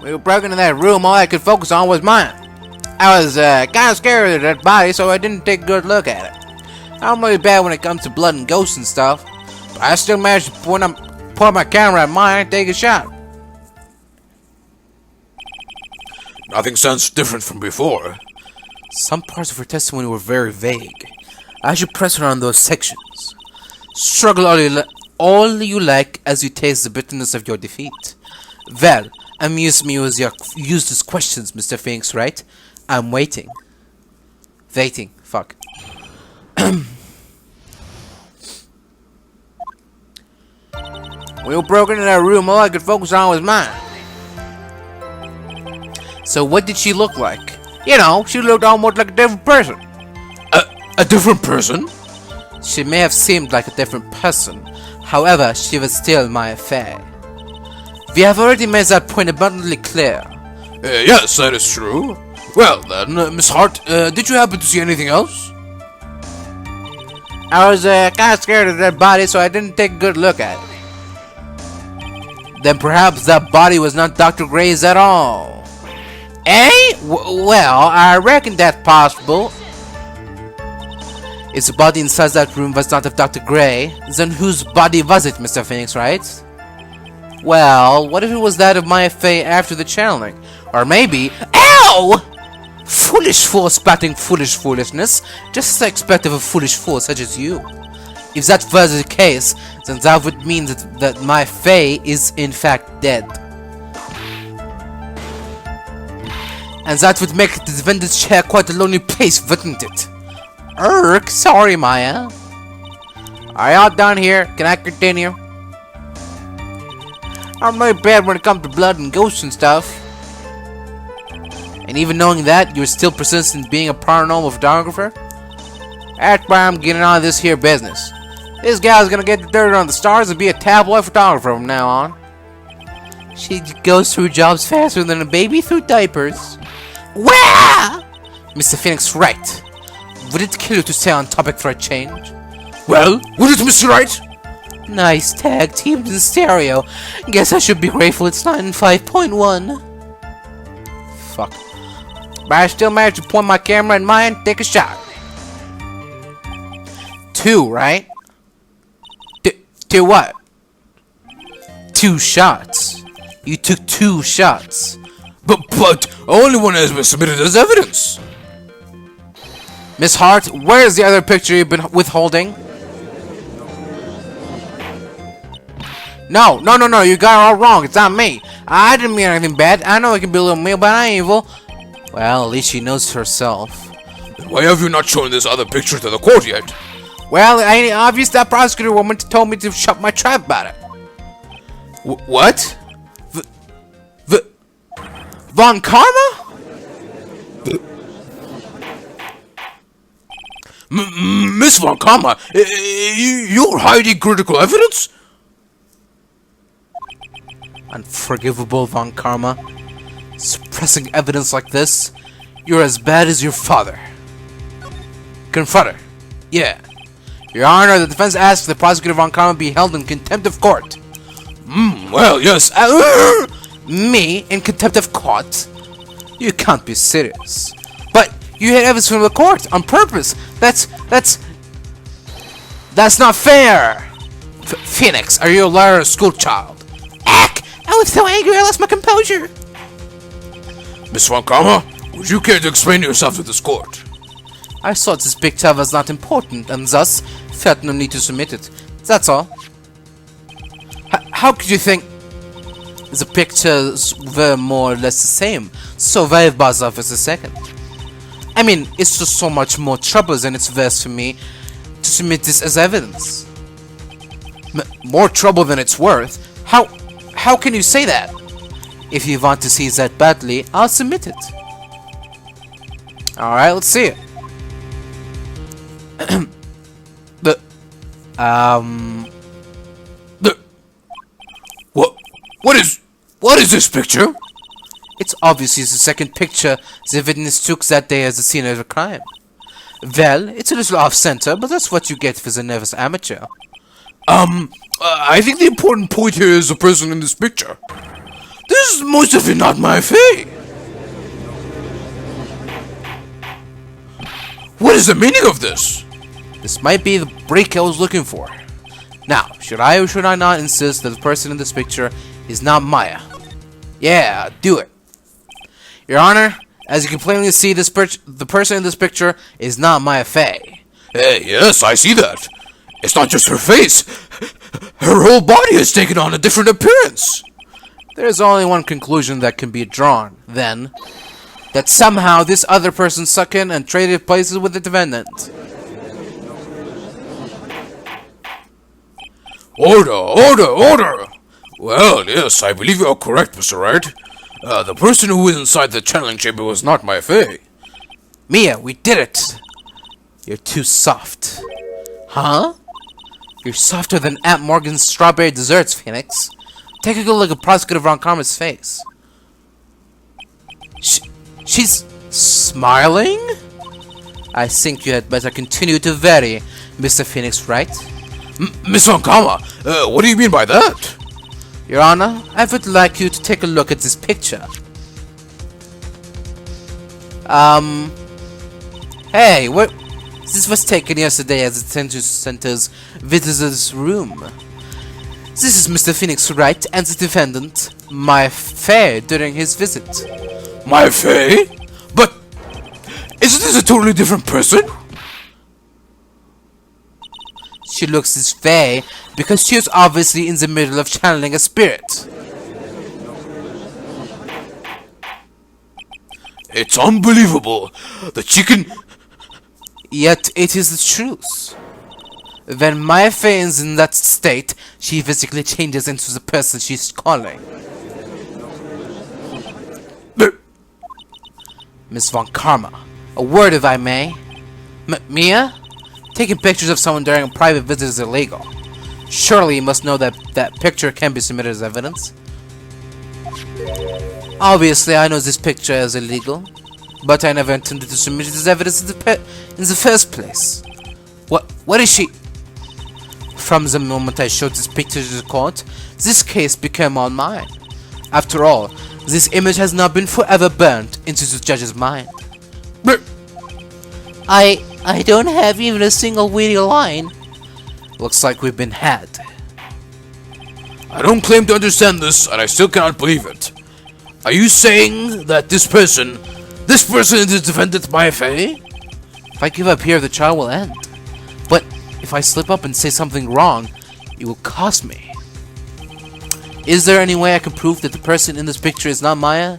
We were broken in that room, all I could focus on was mine. I was kind of scared of that body, so I didn't take a good look at it. I'm really bad when it comes to blood and ghosts and stuff, but I still managed to point my camera at mine and take a shot. Nothing sounds different from before. Some parts of her testimony were very vague. I should press her on those sections. Struggle all you like as you taste the bitterness of your defeat. Well, amuse me with your useless questions, Mr. Phoenix, right? I'm waiting. Waiting. Fuck. We were broken in that room, all I could focus on was mine. So what did she look like? You know, she looked almost like a different person. A different person? She may have seemed like a different person. However, she was still my affair. We have already made that point abundantly clear. Yes, that is true. Well then, Miss Hart, did you happen to see anything else? I was kind of scared of that body, so I didn't take a good look at it. Then perhaps that body was not Dr. Gray's at all. Eh? Well, I reckon that's possible. If the body inside that room was not of Dr. Gray, then whose body was it, Mr. Phoenix, right? Well, what if it was that of my fate after the channeling? Or maybe... Ow! Foolish fool spouting foolish foolishness, just as I expect of a foolish fool such as you. If that was the case, then that would mean that my Fae is in fact dead. And that would make the defendant's chair quite a lonely place, wouldn't it? Sorry, Maya. Are y'all done here? Can I continue? I'm really bad when it comes to blood and ghosts and stuff. And even knowing that, you're still persistent in being a paranormal photographer? That's why I'm getting on this here business. This gal's gonna get the dirt on the stars and be a tabloid photographer from now on. She goes through jobs faster than a baby through diapers. Wah! Mr. Phoenix, right. Would it kill you to stay on topic for a change? Well, would it, Mr. Wright? Nice tag teamed in stereo. Guess I should be grateful it's not in 5.1. Fuck. But I still managed to point my camera at mine and take a shot. 2, right? Two what? 2 shots. You took 2 shots. But only one has been submitted as evidence. Miss Hart, where's the other picture you've been withholding? No, you got it all wrong. It's not me. I didn't mean anything bad. I know I can be a little mean, but I ain't evil. Well, at least she knows herself. Then why have you not shown this other picture to the court yet? Well, it ain't obvious that prosecutor woman told me to shut my trap about it. What? Von Karma? Miss Von Karma, you're hiding critical evidence? Unforgivable, Von Karma. Suppressing evidence like this, you're as bad as your father. Confront her. Yeah. Your Honor, the defense asks the prosecutor Von Karma be held in contempt of court. Well, yes. Me in contempt of court? You can't be serious. But you hid evidence from the court on purpose. That's not fair. Phoenix, are you a liar or a school child? Eck! I was so angry I lost my composure. Miss Von Karma, would you care to explain yourself to this court? I thought this picture was not important, and thus felt no need to submit it. That's all. How could you think the pictures were more or less the same? So why bother with the second? I mean, it's just so much more trouble than it's worth for me to submit this as evidence. More trouble than it's worth? How can you say that? If you want to see that badly, I'll submit it. Alright, let's see it. What is this picture? It's obviously the second picture the witness took that day as the scene of the crime. Well, it's a little off-center, but that's what you get for the nervous amateur. I think the important point here is the person in this picture. This is most definitely not my Faye. What is the meaning of this? This might be the break I was looking for. Now, should I or should I not insist that the person in this picture is not Maya? Yeah, do it. Your Honor, as you can plainly see, the person in this picture is not Maya Fey. Hey, yes, I see that. It's not just her face. Her whole body has taken on a different appearance. There's only one conclusion that can be drawn, then. That somehow this other person stuck in and traded places with the defendant. Order! Well, yes, I believe you are correct, Mr. Wright. The person who was inside the channeling chamber was not my Faye. Mia, we did it! You're too soft. Huh? You're softer than Aunt Morgan's strawberry desserts, Phoenix. Take a good look at Prosecutor Von Karma's face. She's smiling? I think you had better continue to vary, Mr. Phoenix, right? Miss Von Karma, what do you mean by that? Your Honor, I would like you to take a look at this picture. Hey, what? This was taken yesterday as the detention center's visitors' room. This is Mr. Phoenix Wright and the defendant, Maya Fey, during his visit. My Faye? But isn't this a totally different person? She looks this Fey because she is obviously in the middle of channeling a spirit. It's unbelievable. The chicken... Yet it is the truth. When Maya Fey is in that state, she physically changes into the person she's calling. Miss Von Karma, a word if I may. Mia? Taking pictures of someone during a private visit is illegal. Surely you must know that that picture can be submitted as evidence. Obviously, I know this picture is illegal, but I never intended to submit it as evidence in the first place. What is she? From the moment I showed this picture to the court, this case became all mine. After all, this image has now been forever burnt into the judge's mind. I don't have even a single witty line. Looks like we've been had. I don't claim to understand this, and I still cannot believe it. Are you saying that this person is the defendant Maya Fey? If I give up here, the trial will end. But if I slip up and say something wrong, it will cost me. Is there any way I can prove that the person in this picture is not Maya?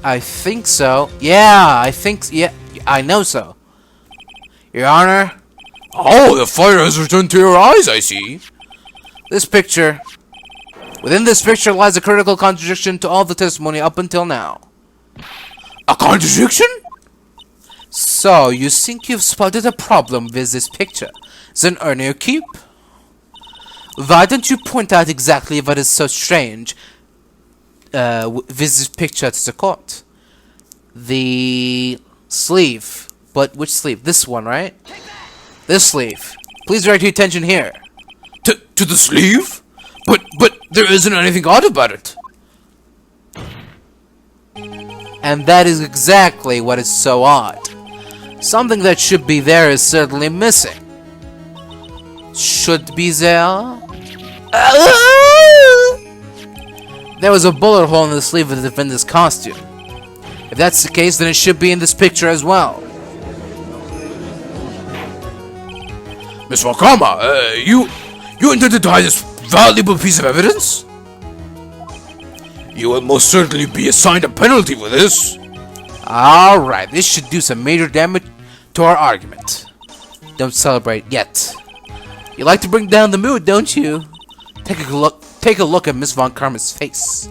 I think so. Yeah, I know so. Your Honor. Oh, the fire has returned to your eyes, I see. Within this picture lies a critical contradiction to all the testimony up until now. A contradiction? So, you think you've spotted a problem with this picture? Then earn your keep. Why don't you point out exactly what is so strange with this picture to the court? The sleeve. But which sleeve? This one, right? This sleeve. Please direct your attention here. To the sleeve? But there isn't anything odd about it. And that is exactly what is so odd. Something that should be there is certainly missing. Should be there? There was a bullet hole in the sleeve of the defendant's costume. If that's the case, then it should be in this picture as well. Miss Von Karma, you intended to hide this valuable piece of evidence? You will most certainly be assigned a penalty for this. Alright, this should do some major damage to our argument. Don't celebrate yet. You like to bring down the mood, don't you? Take a look at Miss Von Karma's face.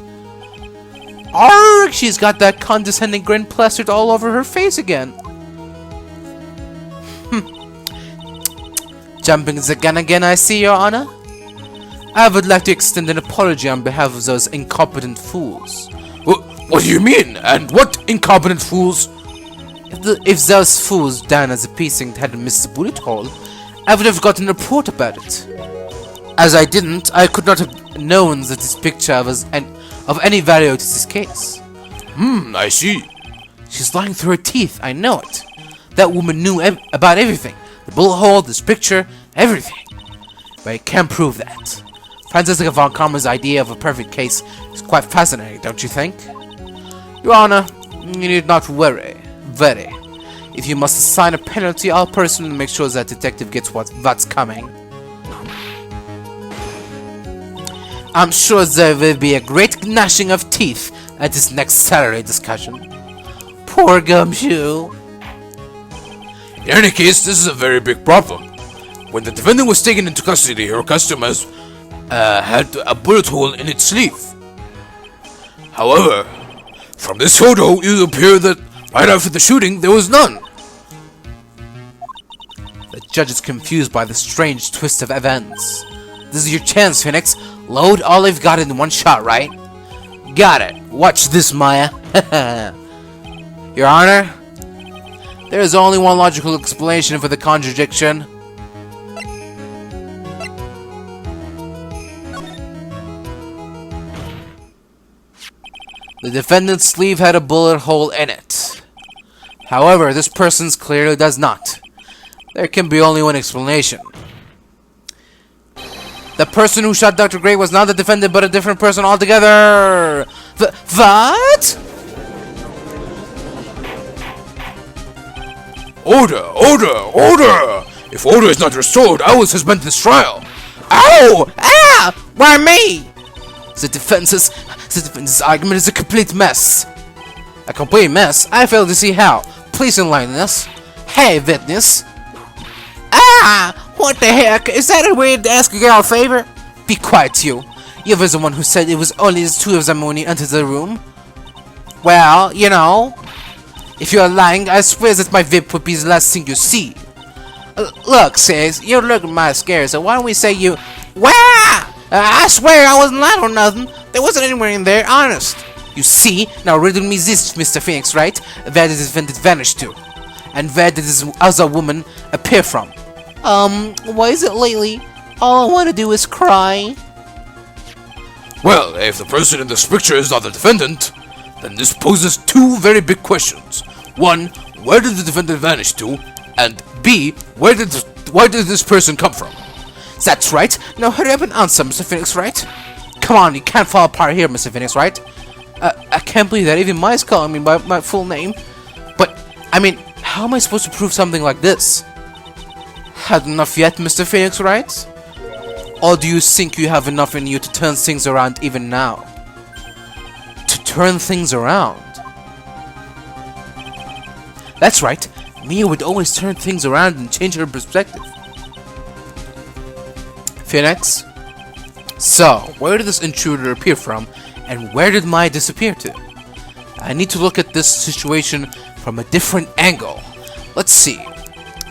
Arrgh, she's got that condescending grin plastered all over her face again. Jumping the gun again, I see, Your Honor. I would like to extend an apology on behalf of those incompetent fools. What do you mean? And what incompetent fools? If those fools down at the precinct hadn't missed the bullet hole, I would have gotten a report about it. As I didn't, I could not have known that this picture was of any value to this case. I see. She's lying through her teeth, I know it. That woman knew about everything. The bullet hole, this picture, everything. But I can't prove that. Franziska von Karma's idea of a perfect case is quite fascinating, don't you think? Your Honor, you need not worry. Very. If you must assign a penalty, I'll personally make sure that detective gets what's coming. I'm sure there will be a great gnashing of teeth at this next salary discussion. Poor Gumshoe. In any case, this is a very big problem. When the defendant was taken into custody, her costume had a bullet hole in its sleeve. However, from this photo, it would appear that right after the shooting, there was none. The judge is confused by the strange twist of events. This is your chance, Phoenix. Load all you've got in one shot, right? Got it. Watch this, Maya. Your Honor, there is only one logical explanation for the contradiction. The defendant's sleeve had a bullet hole in it. However, this person's clearly does not. There can be only one explanation. The person who shot Dr. Gray was not the defendant, but a different person altogether. What? Order! Order! Order! If order is not restored, I will suspend this trial. Ow! Ah! Why me? The defense's argument is a complete mess. A complete mess? I fail to see how. Please enlighten us. Hey, witness. Ah! What the heck? Is that a way to ask a girl a favor? Be quiet, you. You were the one who said it was only the two of them when you entered the room. Well, you know. If you are lying, I swear that my whip would be the last thing you see. Look, sis, you're looking mighty scared, so why don't we say you... Wah! I swear I wasn't lying or nothing. There wasn't anywhere in there, honest. You see? Now riddle me this, Mr. Phoenix, right? Where did the defendant vanish to? And where did this other woman appear from? Why is it lately? All I want to do is cry. Well, if the person in this picture is not the defendant, then this poses two very big questions. One, where did the defendant vanish to? And B, why did this person come from? That's right. Now hurry up and answer, Mr. Phoenix, right? Come on, you can't fall apart here, Mr. Phoenix, right? I can't believe that even Maya's calling me by my full name. But, I mean, how am I supposed to prove something like this? Had enough yet, Mr. Phoenix, right? Or do you think you have enough in you to turn things around even now? To turn things around? That's right. Mia would always turn things around and change her perspective. Phoenix? So, where did this intruder appear from, and where did Maya disappear to? I need to look at this situation from a different angle. Let's see.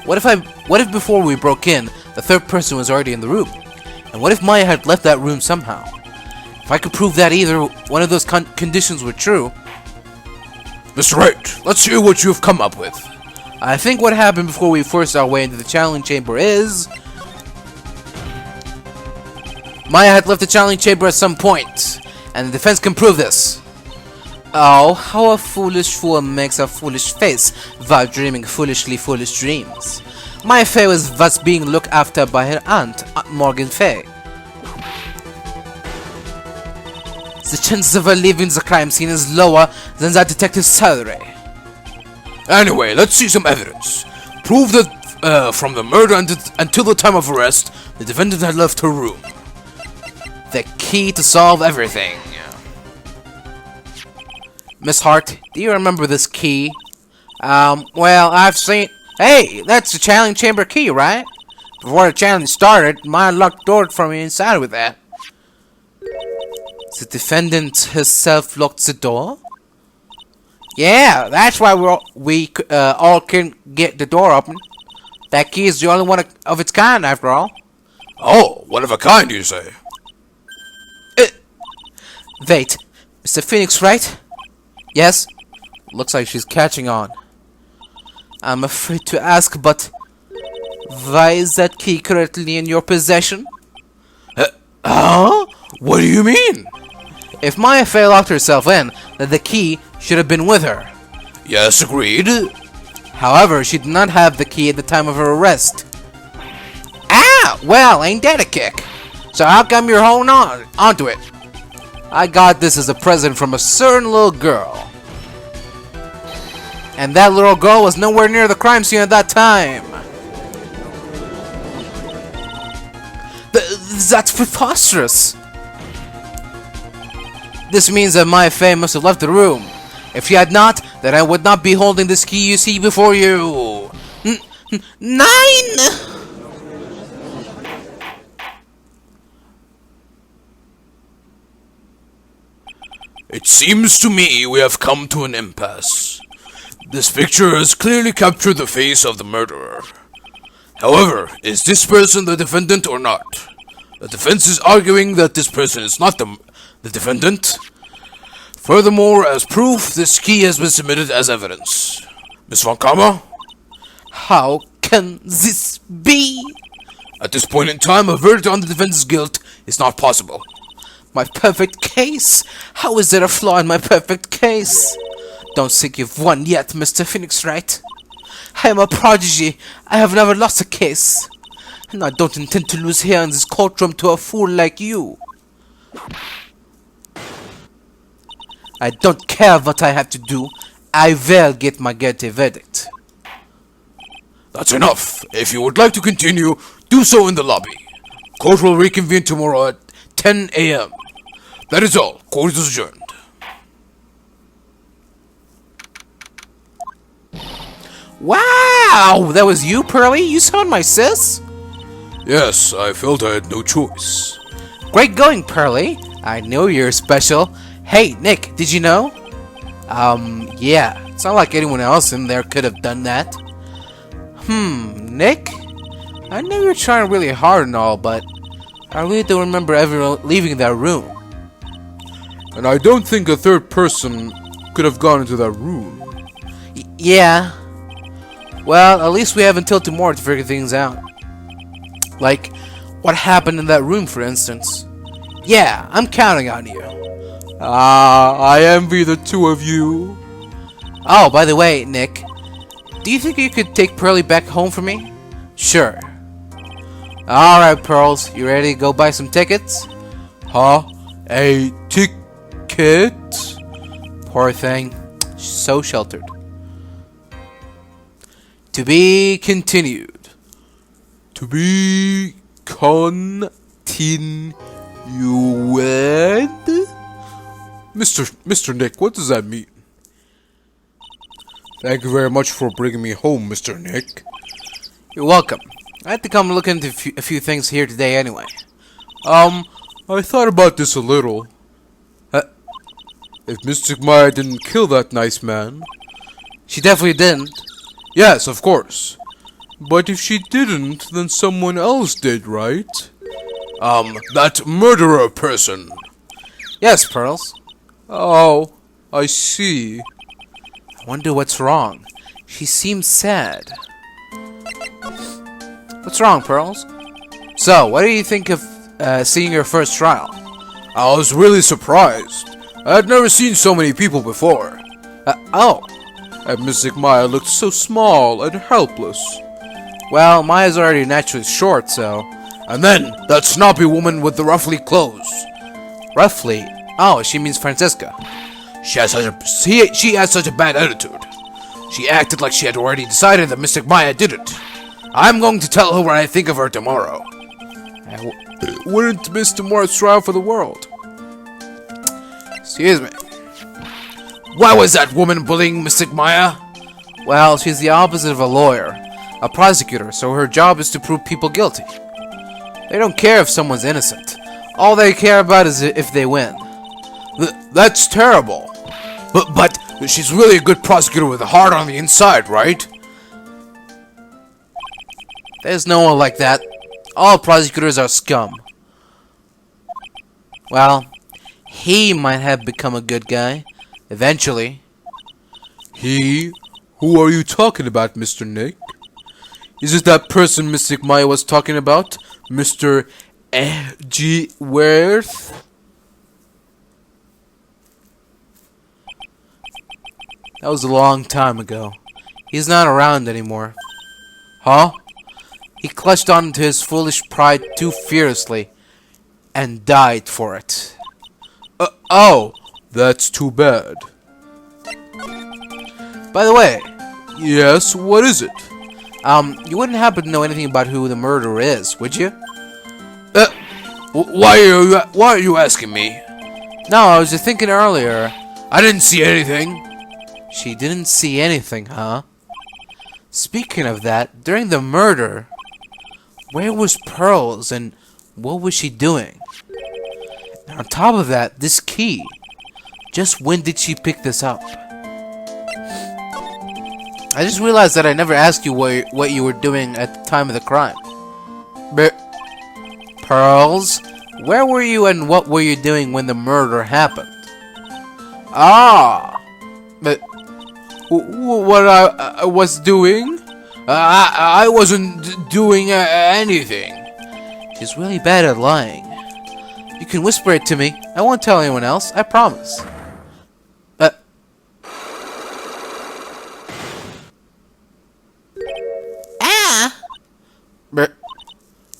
What if before we broke in, the third person was already in the room? And what if Maya had left that room somehow? If I could prove that either one of those conditions were true... Mr. Wright, let's hear what you have come up with. I think what happened before we forced our way into the channeling chamber is... Maya had left the channeling chamber at some point, and the defense can prove this. Oh, how a foolish fool makes a foolish face while dreaming foolishly foolish dreams. Maya Fey was thus being looked after by her aunt, Morgan Fey. The chances of her leaving the crime scene is lower than that detective's salary. Anyway, let's see some evidence. Prove that from the murder until the time of arrest, the defendant had left her room. The key to solve everything. Miss Hart, do you remember this key? Well, I've seen... Hey, that's the channeling chamber key, right? Before the channeling started, Maya locked the door from the inside with that. The defendant herself locked the door? Yeah, that's why we all can get the door open. That key is the only one of its kind, after all. Oh, one of a kind, you say? Wait, Mr. Phoenix, right? Yes? Looks like she's catching on. I'm afraid to ask, but... why is that key currently in your possession? Huh? What do you mean? If Maya Fey locked herself in, then the key should have been with her. Yes, agreed. However, she did not have the key at the time of her arrest. Ah! Well, ain't that a kick? So how come you're holding onto it? I got this as a present from a certain little girl. And that little girl was nowhere near the crime scene at that time. That's preposterous. This means that Maya Fey must have left the room. If she had not, then I would not be holding this key you see before you. 9! It seems to me we have come to an impasse. This picture has clearly captured the face of the murderer. However, is this person the defendant or not? The defense is arguing that this person is not the defendant. Furthermore, as proof, this key has been submitted as evidence. Miss Von Kama? How can this be? At this point in time, a verdict on the defendant's guilt is not possible. My perfect case? How is there a flaw in my perfect case? Don't think you've won yet, Mr. Phoenix Wright. I am a prodigy. I have never lost a case. And I don't intend to lose here in this courtroom to a fool like you. I don't care what I have to do. I will get my guilty verdict. That's enough. If you would like to continue, do so in the lobby. Court will reconvene tomorrow at 10 a.m. That is all. Court is adjourned. Wow! That was you, Pearly? You sound my sis? Yes, I felt I had no choice. Great going, Pearly. I know you're special. Hey, Nick, did you know? Yeah. It's not like anyone else in there could have done that. Nick? I know you're trying really hard and all, but I really don't remember ever leaving that room. And I don't think a third person could have gone into that room. Yeah. Well, at least we have until tomorrow to figure things out. Like, what happened in that room, for instance. Yeah, I'm counting on you. I envy the two of you. Oh, by the way, Nick, do you think you could take Pearly back home for me? Sure. Alright, Pearls, you ready to go buy some tickets? Huh? A ticket? Poor thing. So sheltered. To be continued. To be continued. Mr. Nick, what does that mean? Thank you very much for bringing me home, Mr. Nick. You're welcome. I had to come look into a few things here today anyway. I thought about this a little. If Mystic Maya didn't kill that nice man... She definitely didn't. Yes, of course. But if she didn't, then someone else did, right? That murderer person. Yes, Pearls. Oh, I see. I wonder what's wrong. She seems sad. What's wrong, Pearls? So, what do you think of seeing your first trial? I was really surprised. I had never seen so many people before. Oh. And Mystic Maya looked so small and helpless. Well, Maya's already naturally short, so... And then, that snobby woman with the ruffly clothes. Ruffly? Oh, she means Francisca. She has such a bad attitude. She acted like she had already decided that Mystic Maya did it. I'm going to tell her what I think of her tomorrow. I wouldn't miss tomorrow's trial for the world. Excuse me. Why was that woman bullying Mystic Maya? Well, she's the opposite of a lawyer. A prosecutor, so her job is to prove people guilty. They don't care if someone's innocent. All they care about is if they win. That's terrible. But she's really a good prosecutor with a heart on the inside, right? There's no one like that. All prosecutors are scum. Well, he might have become a good guy. Eventually. He? Who are you talking about, Mr. Nick? Is it that person Mystic Maya was talking about? Mr. G. Worth? That was a long time ago. He's not around anymore. Huh? He clutched onto his foolish pride too fiercely and died for it. Oh, that's too bad. By the way, Yes, what is it? you wouldn't happen to know anything about who the murderer is, would you? Why are you asking me? No, I was just thinking earlier. I didn't see anything. She didn't see anything, huh? Speaking of that, during the murder, where was Pearls and what was she doing? And on top of that, this key. Just when did she pick this up? I just realized that I never asked you what you were doing at the time of the crime. But Pearls, where were you and what were you doing when the murder happened? but what I was doing? I wasn't doing anything. She's really bad at lying. You can whisper it to me. I won't tell anyone else, I promise. But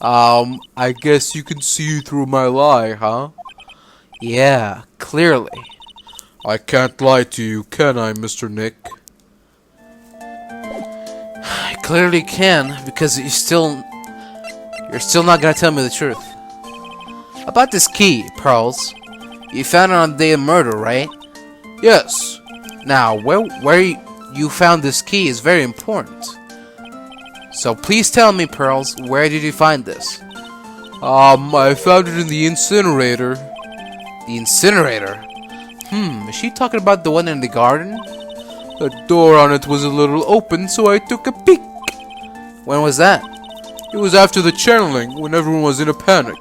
I guess you can see through my lie, huh? Yeah, clearly. I can't lie to you, can I, Mr. Nick? I clearly can, because you're still not gonna tell me the truth. About this key, Pearls. You found it on the day of murder, right? Yes. Now, where you found this key is very important. So please tell me, Pearls, where did you find this? I found it in the incinerator. The incinerator? Is she talking about the one in the garden? The door on it was a little open, so I took a peek. When was that? It was after the channeling, when everyone was in a panic.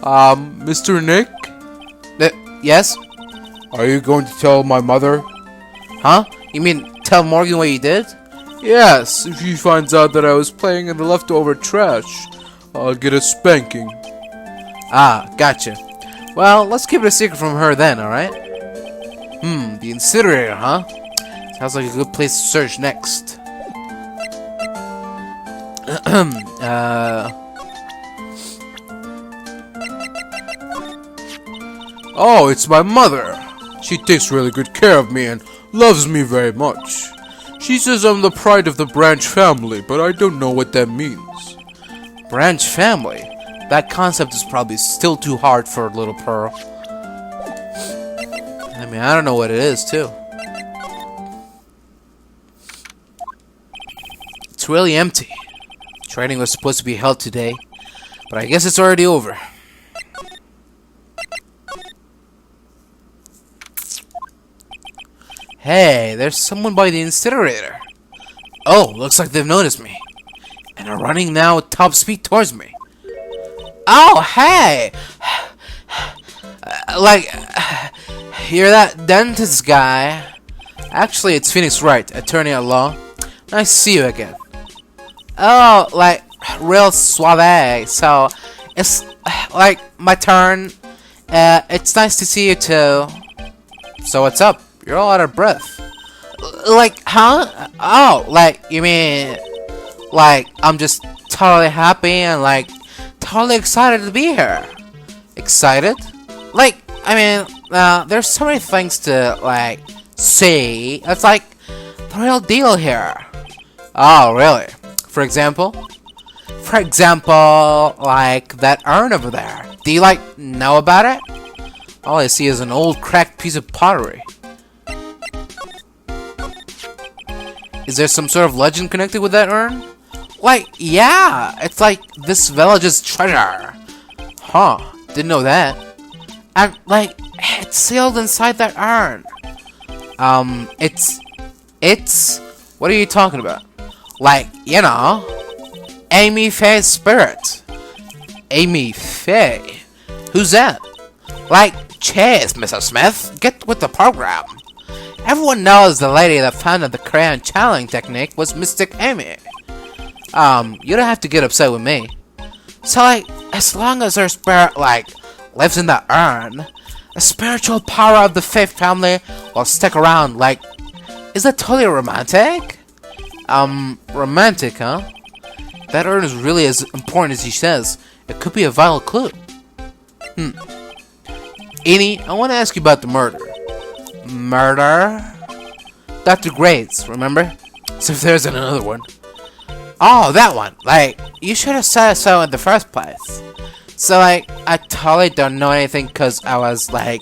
Mr. Nick? Yes? Are you going to tell my mother? Huh? You mean tell Morgan what you did? Yes, if she finds out that I was playing in the leftover trash, I'll get a spanking. Ah, gotcha. Well, let's keep it a secret from her then, alright? The incinerator, huh? Sounds like a good place to search next. Oh, it's my mother. She takes really good care of me and loves me very much. She says I'm the pride of the Branch family, but I don't know what that means. Branch family? That concept is probably still too hard for little Pearl. I mean, I don't know what it is, too. It's really empty. Training was supposed to be held today, but I guess it's already over. Hey, there's someone by the incinerator. Oh, looks like they've noticed me. And are running now at top speed towards me. Oh, hey! You're that dentist guy. Actually, it's Phoenix Wright, attorney at law. Nice to see you again. Oh, real suave. So, it's, my turn. It's nice to see you too. So, what's up? You're all out of breath. Huh? Oh, you mean... I'm just totally happy and, totally excited to be here. Excited? There's so many things to, see. It's the real deal here. Oh, really? For example? For example, that urn over there. Do you, know about it? All I see is an old cracked piece of pottery. Is there some sort of legend connected with that urn? Yeah, it's this village's treasure. Huh, didn't know that. And, it's sealed inside that urn. It's... What are you talking about? Amy Faye's spirit. Amy Faye? Who's that? Cheers, Mrs. Smith. Get with the program. Everyone knows the lady that founded the crayon channeling technique was Mystic Amy. You don't have to get upset with me. So, as long as her spirit, lives in the urn, A spiritual power of the fifth family will stick around. Like, is that totally romantic? Romantic, huh? That urn is really as important as he says. It could be a vital clue. Annie, I want to ask you about the murder. Murder? Dr. Grades, remember? So if there's another one. Oh, that one. Like, you should have said so in the first place. So, like, I totally don't know anything because I was, like,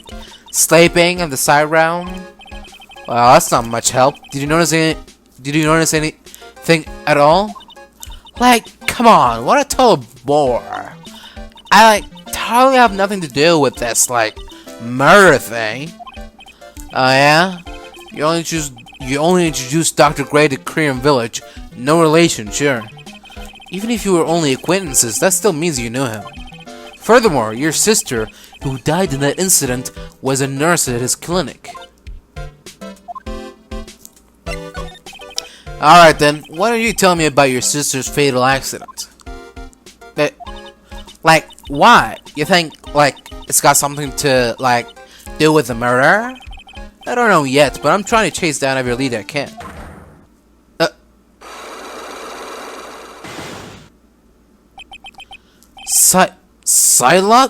sleeping in the side room. Well, that's not much help. Did you notice anything at all? Like, come on, what a total bore. I, like, totally have nothing to do with this, like, murder thing. Oh, yeah? You only introduced Dr. Gray to Kurain Village. No relation, sure. Even if you were only acquaintances, that still means you knew him. Furthermore, your sister, who died in that incident, was a nurse at his clinic. Alright then, why don't you tell me about your sister's fatal accident? Like, why? You think, like, it's got something to, like, do with the murder? I don't know yet, but I'm trying to chase down every lead I can.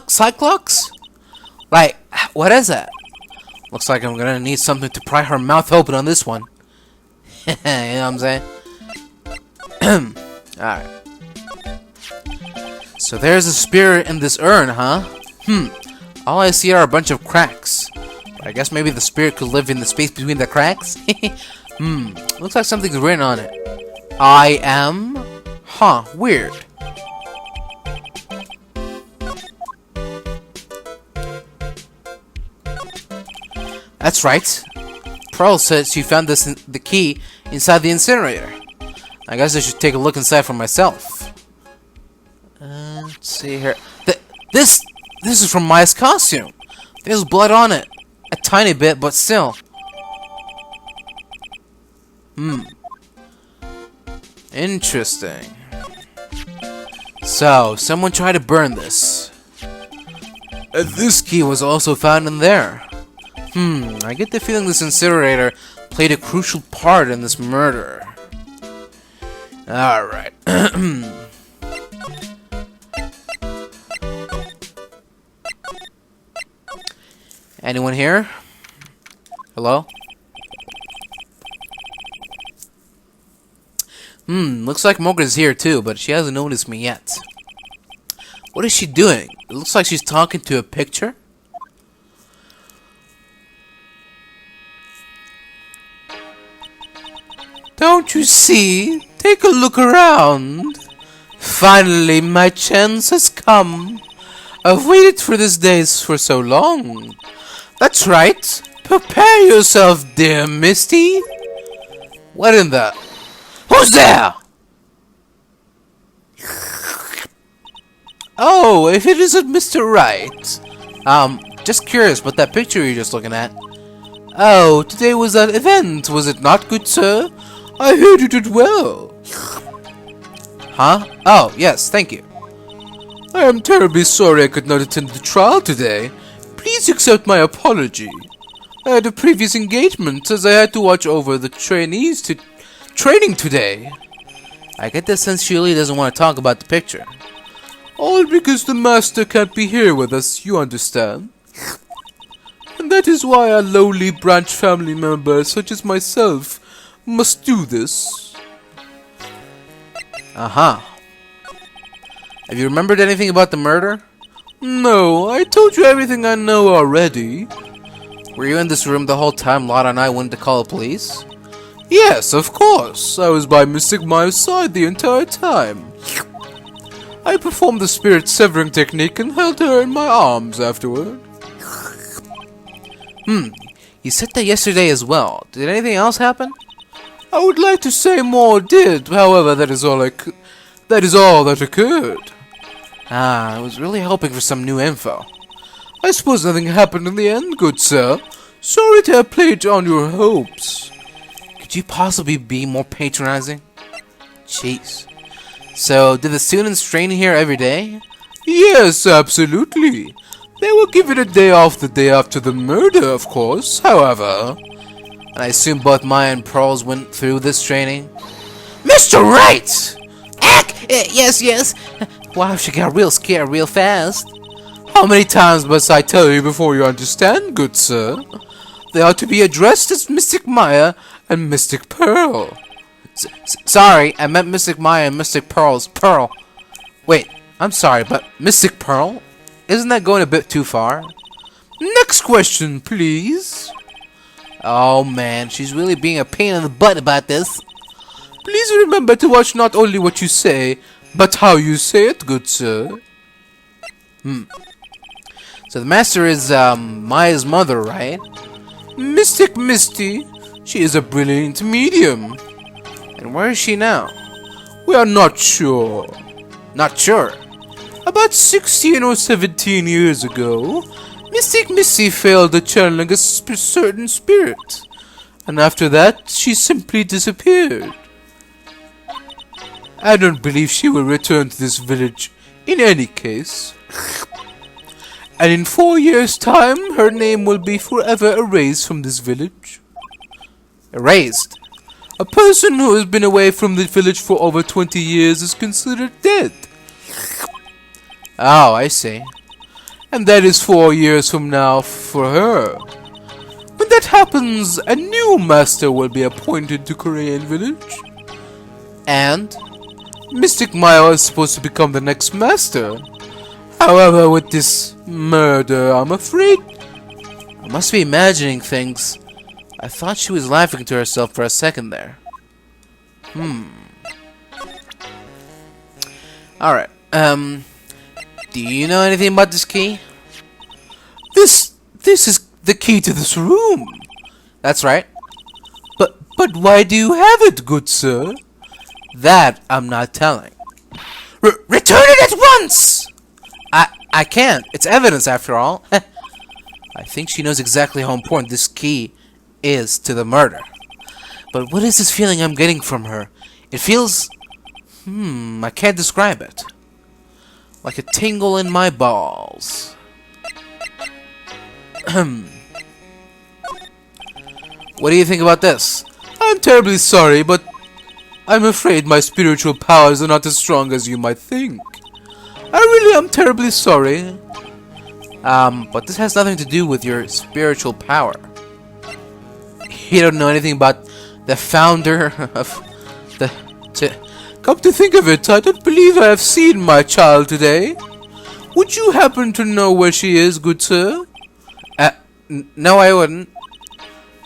Cyclox? Like, what is that? Looks like I'm gonna need something to pry her mouth open on this one. You know what I'm saying? Alright. So there's a spirit in this urn, huh? All I see are a bunch of cracks. But I guess maybe the spirit could live in the space between the cracks? Looks like something's written on it. I am? Huh, weird. That's right. Pearl said she found the key inside the incinerator. I guess I should take a look inside for myself. Let's see here. This is from Maya's costume. There's blood on it. A tiny bit, but still. Interesting. So, someone tried to burn this. And this key was also found in there. I get the feeling this incinerator played a crucial part in this murder. Alright. Anyone here? Hello? Looks like Morgan's here too, but she hasn't noticed me yet. What is she doing? It looks like she's talking to a picture. Don't you see? Take a look around. Finally, my chance has come. I've waited for this day for so long. That's right. Prepare yourself, dear Misty. What in the... Who's there? Oh, if it isn't Mr. Wright. Just curious about that picture you're just looking at. Oh, today was that event, was it not, good sir? I heard you did well. Huh? Oh, yes, thank you. I am terribly sorry I could not attend the trial today. Please accept my apology. I had a previous engagement as I had to watch over the trainees training today. I get the sense she really doesn't want to talk about the picture. All because the master can't be here with us, you understand? And that is why a lowly branch family member such as myself must do this. Have you remembered anything about the murder? No, I told you everything I know already. Were you in this room the whole time Lotta and I went to call the police? Yes, of course. I was by Mystic Maya's side the entire time. I performed the spirit severing technique and held her in my arms afterward. You said that yesterday as well. Did anything else happen? I would like to say more did, however, that is all that occurred. I was really hoping for some new info. I suppose nothing happened in the end, good sir. Sorry to have played on your hopes. Could you possibly be more patronizing? Jeez. So, did the students train here every day? Yes, absolutely. They were given a day off the day after the murder, of course. However, and I assume both Maya and Pearls went through this training. Mr. Wright! Yes. Wow, she got real scared real fast. How many times must I tell you before you understand, good sir? They are to be addressed as Mystic Maya and Mystic Pearl. Sorry, I meant Mystic Maya and Mystic Pearl's Pearl. Wait, I'm sorry, but Mystic Pearl? Isn't that going a bit too far? Next question, please. Oh man, she's really being a pain in the butt about this. Please remember to watch not only what you say, but how you say it, good sir. So the master is Maya's mother, right? Mystic Misty. She is a brilliant medium. And where is she now? We are not sure. Not sure? About 16 or 17 years ago, Mystic Misty failed at channeling a certain spirit. And after that, she simply disappeared. I don't believe she will return to this village in any case. And in 4 years' time, her name will be forever erased from this village. Erased? A person who has been away from the village for over 20 years is considered dead. Oh, I see. And that is 4 years from now for her. When that happens, a new master will be appointed to Kurain Village. And Mystic Maya is supposed to become the next master. However, with this murder, I'm afraid I must be imagining things. I thought she was laughing to herself for a second there. Alright, do you know anything about this key? This is the key to this room. That's right. But why do you have it, good sir? That I'm not telling. Return it at once! I can't. It's evidence after all. I think she knows exactly how important this key is to the murder. But what is this feeling I'm getting from her? It feels... I can't describe it. Like a tingle in my balls. What do you think about this? I'm terribly sorry, but I'm afraid my spiritual powers are not as strong as you might think. I really am terribly sorry. But this has nothing to do with your spiritual power. You don't know anything about the founder of the... Come to think of it, I don't believe I have seen my child today. Would you happen to know where she is, good sir? No, I wouldn't.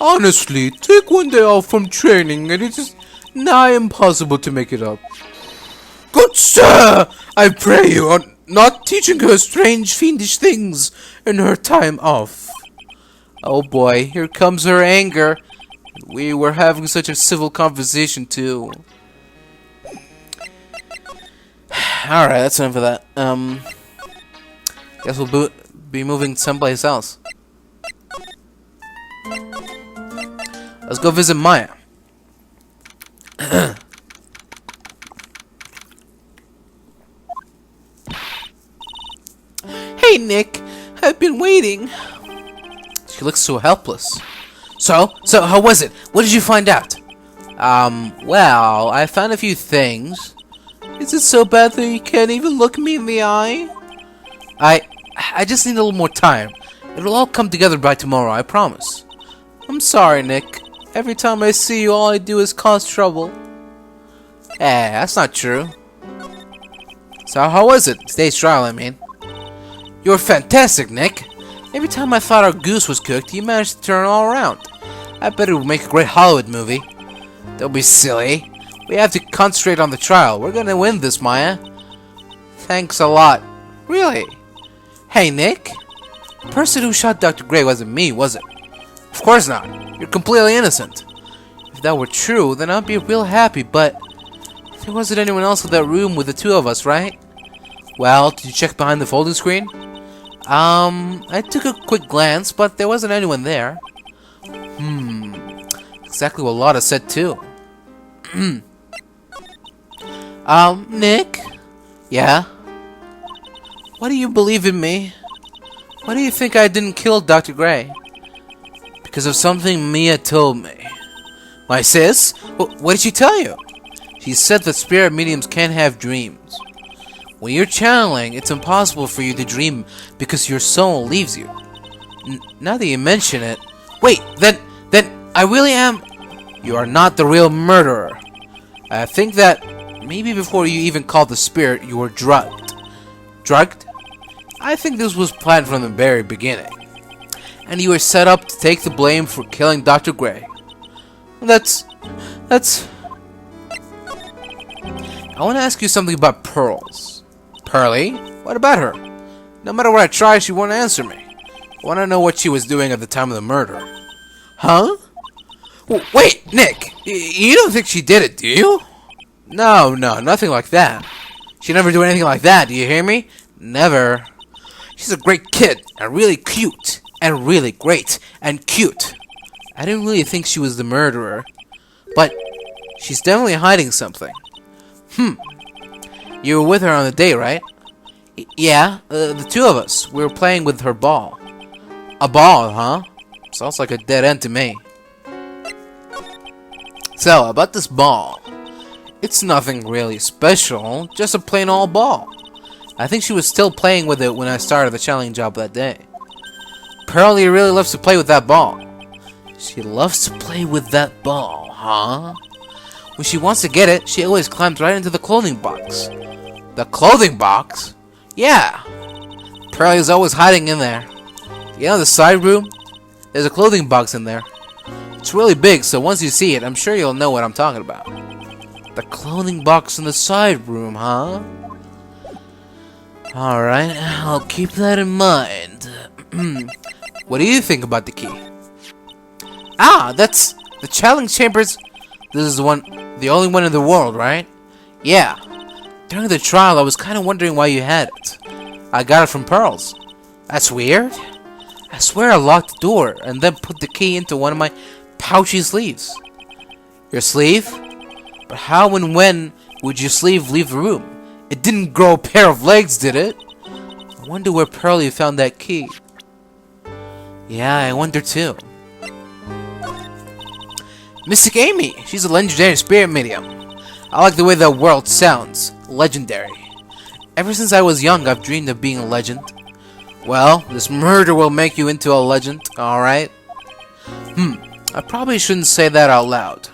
Honestly, take one day off from training and it is nigh impossible to make it up. Good sir, I pray you are not teaching her strange fiendish things in her time off. Oh boy, here comes her anger. We were having such a civil conversation too. Alright, that's enough of that. Guess we'll be moving someplace else. Let's go visit Maya. Hey Nick, I've been waiting. She looks so helpless. So how was it? What did you find out? Well, I found a few things. Is it so bad that you can't even look me in the eye? I just need a little more time. It'll all come together by tomorrow, I promise. I'm sorry, Nick. Every time I see you, all I do is cause trouble. That's not true. So how was it? Today's trial, I mean. You were fantastic, Nick. Every time I thought our goose was cooked, you managed to turn it all around. I bet it would make a great Hollywood movie. Don't be silly. We have to concentrate on the trial. We're gonna win this, Maya. Thanks a lot. Really? Hey, Nick? The person who shot Dr. Gray wasn't me, was it? Of course not. You're completely innocent. If that were true, then I'd be real happy, but there wasn't anyone else in that room with the two of us, right? Well, did you check behind the folding screen? I took a quick glance, but there wasn't anyone there. Exactly what Lotta said too. Nick? Yeah? Why do you believe in me? Why do you think I didn't kill Dr. Gray? Because of something Mia told me. My sis? What did she tell you? She said that spirit mediums can't have dreams. When you're channeling, it's impossible for you to dream because your soul leaves you. Now that you mention it... Wait, then I really am... You are not the real murderer. I think that maybe before you even called the spirit, you were drugged. Drugged? I think this was planned from the very beginning. And you were set up to take the blame for killing Dr. Gray. That's... I want to ask you something about Pearls. Pearly? What about her? No matter what I try, she won't answer me. I want to know what she was doing at the time of the murder. Huh? Wait, Nick! You don't think she did it, do you? No, nothing like that. She'd never do anything like that, do you hear me? Never. She's a great kid, and really cute, and really great, and cute. I didn't really think she was the murderer, but she's definitely hiding something. You were with her on the date, right? Yeah, the two of us. We were playing with her ball. A ball, huh? Sounds like a dead end to me. So, about this ball. It's nothing really special, just a plain old ball. I think she was still playing with it when I started the challenge job that day. Pearlie really loves to play with that ball. She loves to play with that ball, huh? When she wants to get it, she always climbs right into the clothing box. The clothing box? Yeah. Pearlie's always hiding in there. You know the side room? There's a clothing box in there. It's really big, so once you see it, I'm sure you'll know what I'm talking about. The clothing box in the side room, huh? Alright, I'll keep that in mind. What do you think about the key? Ah, that's the challenge chambers. This is the only one in the world, right? Yeah. During the trial, I was kind of wondering why you had it. I got it from Pearls. That's weird. I swear I locked the door and then put the key into one of my pouchy sleeves. Your sleeve? But how and when would your sleeve leave the room? It didn't grow a pair of legs, did it? I wonder where Pearlie found that key. Yeah, I wonder too. Mystic Amy! She's a legendary spirit medium. I like the way that word sounds. Legendary. Ever since I was young, I've dreamed of being a legend. Well, this murder will make you into a legend, alright? I probably shouldn't say that out loud.